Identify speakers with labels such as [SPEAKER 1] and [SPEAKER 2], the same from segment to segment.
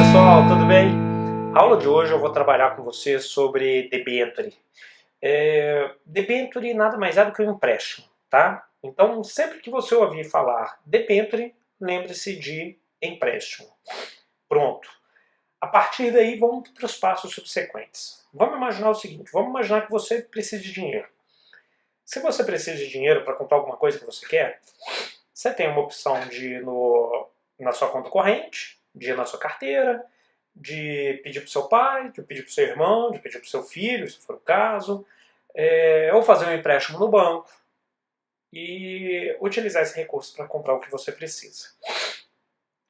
[SPEAKER 1] pessoal, tudo bem? A aula de hoje eu vou trabalhar com você sobre debênture. Debênture nada mais é do que um empréstimo, tá? Então, sempre que você ouvir falar debênture, lembre-se de empréstimo. Pronto. A partir daí, vamos para os passos subsequentes. Vamos imaginar o seguinte, vamos imaginar que você precisa de dinheiro. Se você precisa de dinheiro para comprar alguma coisa que você quer, você tem uma opção de ir na sua conta corrente, de ir na sua carteira, de pedir para o seu pai, de pedir para o seu irmão, de pedir para o seu filho, se for o caso, ou fazer um empréstimo no banco e utilizar esse recurso para comprar o que você precisa.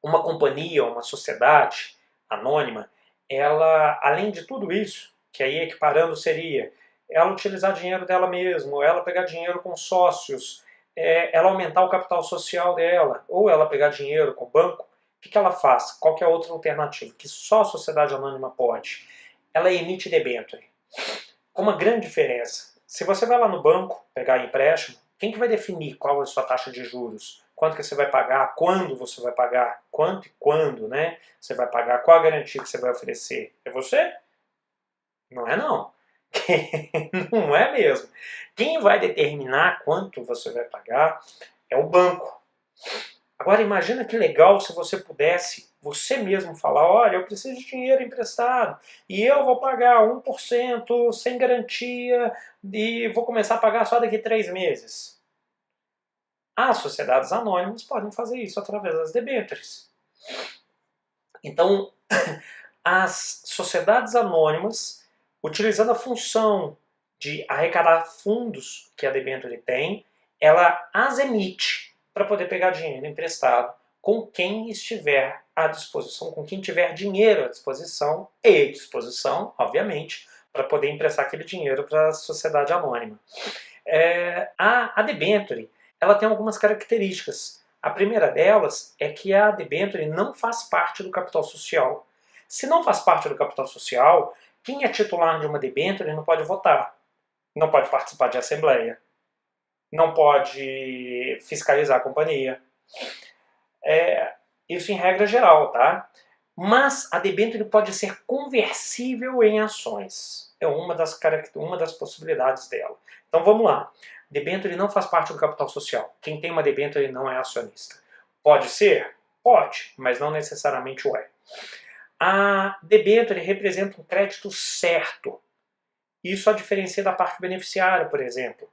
[SPEAKER 1] Uma companhia, uma sociedade anônima, ela, além de tudo isso, que aí equiparando seria ela utilizar dinheiro dela mesma, ela pegar dinheiro com sócios, ela aumentar o capital social dela, ou ela pegar dinheiro com o banco, o que ela faz? Qual que é a outra alternativa? Que só a sociedade anônima pode. Ela emite debênture. Com uma grande diferença. Se você vai lá no banco pegar empréstimo, quem que vai definir qual é a sua taxa de juros? Quanto que você vai pagar? Quando você vai pagar? Quanto e quando, né? Você vai pagar? Qual a garantia que você vai oferecer? É você? Não é não. Não é mesmo. Quem vai determinar quanto você vai pagar é o banco. Agora imagina que legal se você pudesse, você mesmo falar, olha, eu preciso de dinheiro emprestado e eu vou pagar 1% sem garantia e vou começar a pagar só daqui a 3 meses. As sociedades anônimas podem fazer isso através das debêntures. Então, as sociedades anônimas, utilizando a função de arrecadar fundos que a debênture tem, ela as emite para poder pegar dinheiro emprestado com quem estiver à disposição, com quem tiver dinheiro à disposição e disposição, obviamente, para poder emprestar aquele dinheiro para a sociedade anônima. A debênture, ela tem algumas características. A primeira delas é que a debênture não faz parte do capital social. Se não faz parte do capital social, quem é titular de uma debênture não pode votar, não pode participar de assembleia, não pode fiscalizar a companhia. Isso em regra geral, tá? Mas a debênture pode ser conversível em ações. É uma das possibilidades dela. Então vamos lá. Debênture não faz parte do capital social. Quem tem uma debênture não é acionista. Pode ser? Pode, mas não necessariamente o é. A debênture representa um crédito certo. Isso a diferencia da parte beneficiária, por exemplo.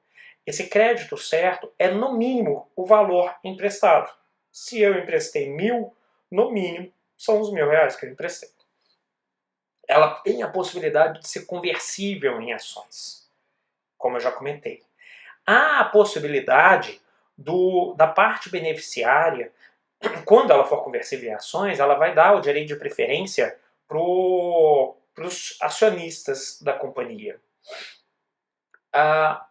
[SPEAKER 1] Esse crédito certo é, no mínimo, o valor emprestado. Se eu emprestei 1.000, no mínimo, são os R$ 1.000 que eu emprestei. Ela tem a possibilidade de ser conversível em ações, como eu já comentei. Há a possibilidade da parte beneficiária, quando ela for conversível em ações, ela vai dar o direito de preferência para os acionistas da companhia. A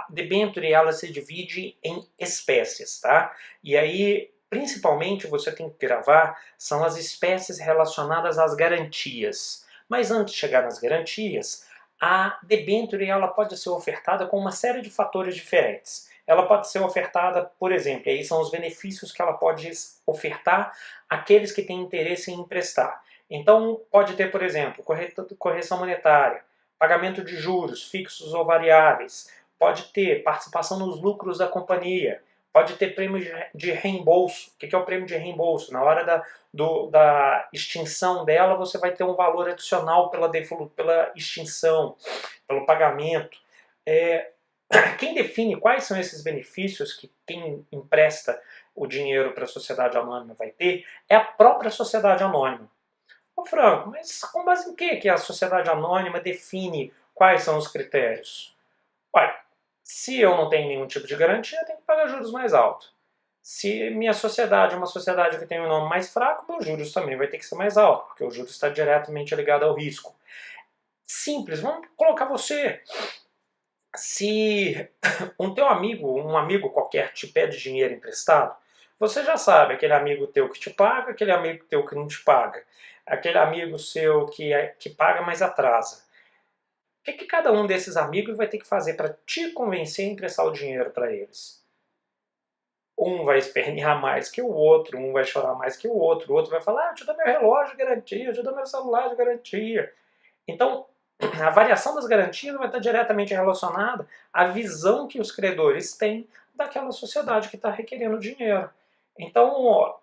[SPEAKER 1] debênture ela se divide em espécies, tá? E aí, principalmente, você tem que gravar são as espécies relacionadas às garantias. Mas antes de chegar nas garantias, a debênture ela pode ser ofertada com uma série de fatores diferentes. Ela pode ser ofertada, por exemplo, aí são os benefícios que ela pode ofertar àqueles que têm interesse em emprestar. Então, pode ter, por exemplo, correção monetária, pagamento de juros fixos ou variáveis, pode ter participação nos lucros da companhia, pode ter prêmio de reembolso. O que é o prêmio de reembolso? Na hora da extinção dela, você vai ter um valor adicional pela extinção, pelo pagamento. Quem define quais são esses benefícios que quem empresta o dinheiro para a sociedade anônima vai ter é a própria sociedade anônima. Ô Franco, mas com base em que a sociedade anônima define quais são os critérios? Ué, se eu não tenho nenhum tipo de garantia, eu tenho que pagar juros mais altos. Se minha sociedade é uma sociedade que tem um nome mais fraco, meus juros também vai ter que ser mais alto, porque o juros está diretamente ligado ao risco. Simples, vamos colocar você. Se um amigo qualquer te pede dinheiro emprestado, você já sabe, aquele amigo teu que te paga, aquele amigo teu que não te paga, aquele amigo seu que paga, mas atrasa. O que cada um desses amigos vai ter que fazer para te convencer a emprestar o dinheiro para eles? um vai espernear mais que o outro, um vai chorar mais que o outro vai falar, eu te dou meu relógio de garantia, eu te dou meu celular de garantia. Então, a variação das garantias vai estar diretamente relacionada à visão que os credores têm daquela sociedade que está requerendo dinheiro. Então,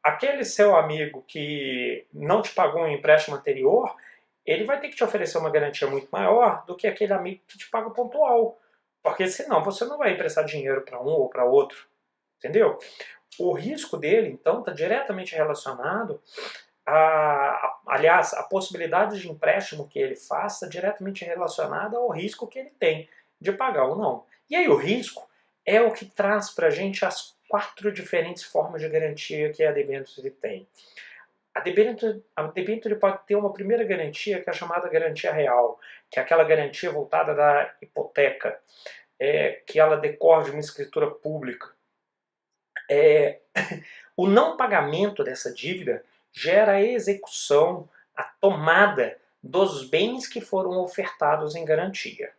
[SPEAKER 1] aquele seu amigo que não te pagou um empréstimo anterior, ele vai ter que te oferecer uma garantia muito maior do que aquele amigo que te paga pontual. Porque senão você não vai emprestar dinheiro para um ou para outro. Entendeu? O risco dele, então, está diretamente relacionado aliás, a possibilidade de empréstimo que ele faça diretamente relacionada ao risco que ele tem de pagar ou não. E aí o risco é o que traz para a gente as 4 diferentes formas de garantia que a debênture tem. A debênture pode ter uma primeira garantia que é a chamada garantia real, que é aquela garantia voltada da hipoteca, que ela decorre de uma escritura pública. O não pagamento dessa dívida gera a execução, a tomada dos bens que foram ofertados em garantia.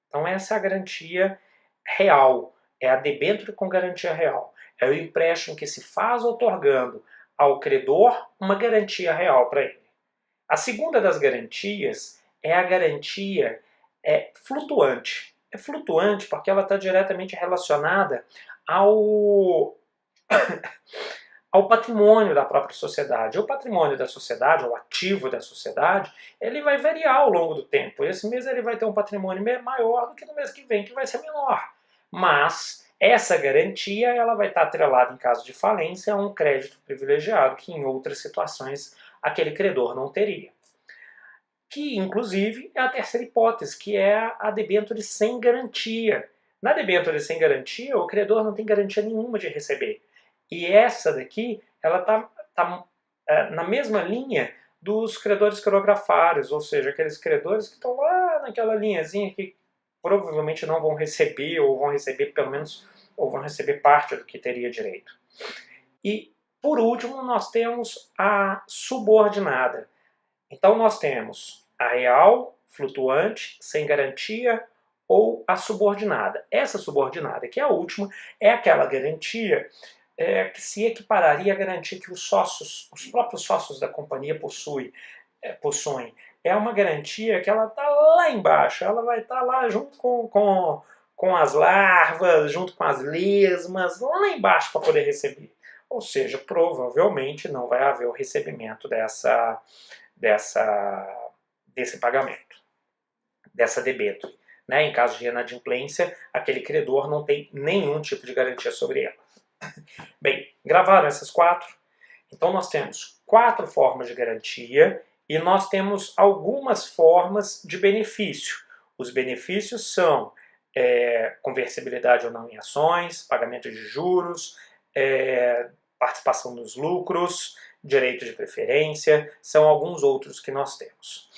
[SPEAKER 1] Então essa é a garantia real, é a debênture com garantia real. É o empréstimo que se faz outorgando ao credor uma garantia real para ele. A segunda das garantias é a garantia flutuante. É flutuante porque ela está diretamente relacionada ao patrimônio da própria sociedade. O patrimônio da sociedade, o ativo da sociedade, ele vai variar ao longo do tempo. Esse mês ele vai ter um patrimônio maior do que no mês que vem, que vai ser menor. Mas essa garantia ela vai estar atrelada, em caso de falência, a um crédito privilegiado, que em outras situações aquele credor não teria. Que, inclusive, é a terceira hipótese, que é a debênture sem garantia. Na debênture sem garantia, o credor não tem garantia nenhuma de receber. E essa daqui, ela tá na mesma linha dos credores quirografários, ou seja, aqueles credores que estão lá naquela linhazinha que provavelmente não vão receber, ou vão receber pelo menos, ou vão receber parte do que teria direito. E, por último, nós temos a subordinada. Então nós temos a real, flutuante, sem garantia, ou a subordinada. Essa subordinada, que é a última, é aquela garantia que se equipararia à garantia que os próprios sócios da companhia possuem. É uma garantia que ela está lá embaixo, ela vai estar lá junto com as larvas, junto com as lesmas, lá embaixo para poder receber. Ou seja, provavelmente não vai haver o recebimento desse pagamento, dessa debênture. Né? Em caso de inadimplência, aquele credor não tem nenhum tipo de garantia sobre ela. Bem, gravaram essas 4? Então nós temos 4 formas de garantia e nós temos algumas formas de benefício. Os benefícios são conversibilidade ou não em ações, pagamento de juros, participação nos lucros, direito de preferência, são alguns outros que nós temos.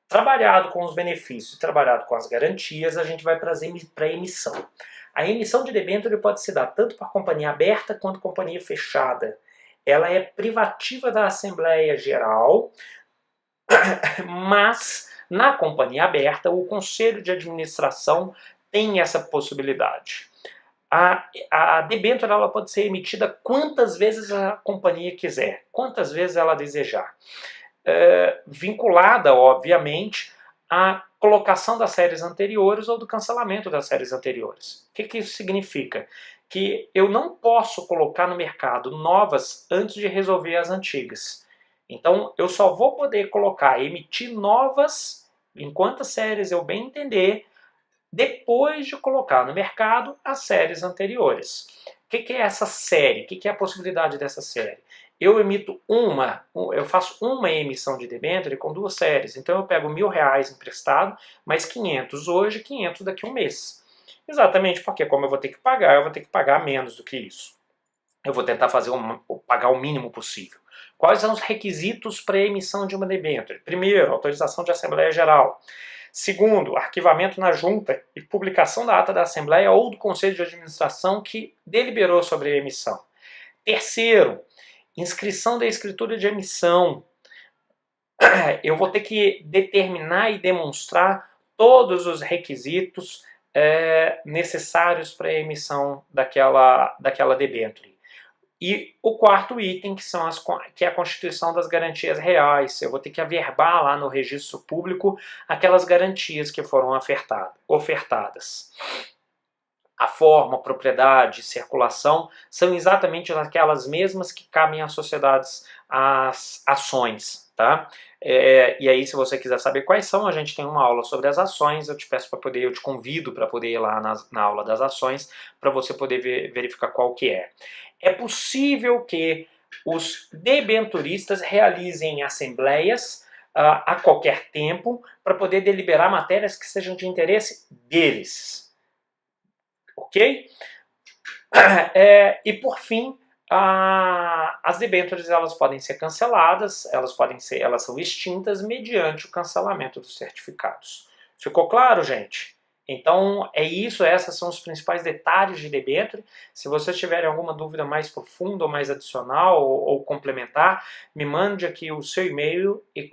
[SPEAKER 1] Trabalhado com os benefícios e trabalhado com as garantias, a gente vai para a emissão. A emissão de debênture pode se dar tanto para companhia aberta quanto companhia fechada. Ela é privativa da Assembleia Geral, mas na companhia aberta o Conselho de Administração tem essa possibilidade. A debênture ela pode ser emitida quantas vezes a companhia quiser, quantas vezes ela desejar. Vinculada, obviamente, à colocação das séries anteriores ou do cancelamento das séries anteriores. O que isso significa? Que eu não posso colocar no mercado novas antes de resolver as antigas. Então, eu só vou poder emitir novas, em quantas séries eu bem entender, depois de colocar no mercado as séries anteriores. O que é essa série? O que é a possibilidade dessa série? Eu faço uma emissão de debênture com 2 séries. Então eu pego R$1.000 emprestado, mais 500 hoje, 500 daqui a um mês. Exatamente porque como eu vou ter que pagar menos do que isso. Eu vou tentar pagar o mínimo possível. Quais são os requisitos para a emissão de uma debênture? Primeiro, autorização de Assembleia Geral. Segundo, arquivamento na junta e publicação da ata da Assembleia ou do Conselho de Administração que deliberou sobre a emissão. Terceiro, inscrição da escritura de emissão. Eu vou ter que determinar e demonstrar todos os requisitos necessários para a emissão daquela debênture. E o quarto item, que é a constituição das garantias reais. Eu vou ter que averbar lá no registro público aquelas garantias que foram ofertadas. A forma, a propriedade, circulação são exatamente aquelas mesmas que cabem às sociedades, às ações, tá? E aí, se você quiser saber quais são, a gente tem uma aula sobre as ações. Eu te convido para poder ir lá na aula das ações para você poder verificar qual que é. É possível que os debenturistas realizem assembleias a qualquer tempo para poder deliberar matérias que sejam de interesse deles. Ok? E por fim, as debêntures elas podem ser canceladas, elas são extintas mediante o cancelamento dos certificados. Ficou claro, gente? Então é isso, esses são os principais detalhes de debênture. Se vocês tiverem alguma dúvida mais profunda ou mais adicional ou complementar, me mande aqui o seu e-mail e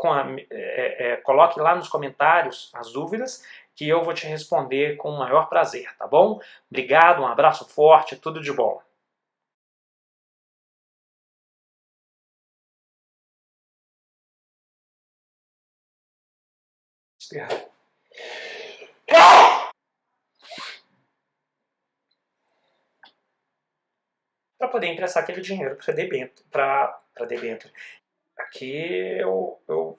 [SPEAKER 1] coloque lá nos comentários as dúvidas, que eu vou te responder com o maior prazer, tá bom? Obrigado, um abraço forte, tudo de bom. Para poder emprestar aquele dinheiro para debênture. Aqui eu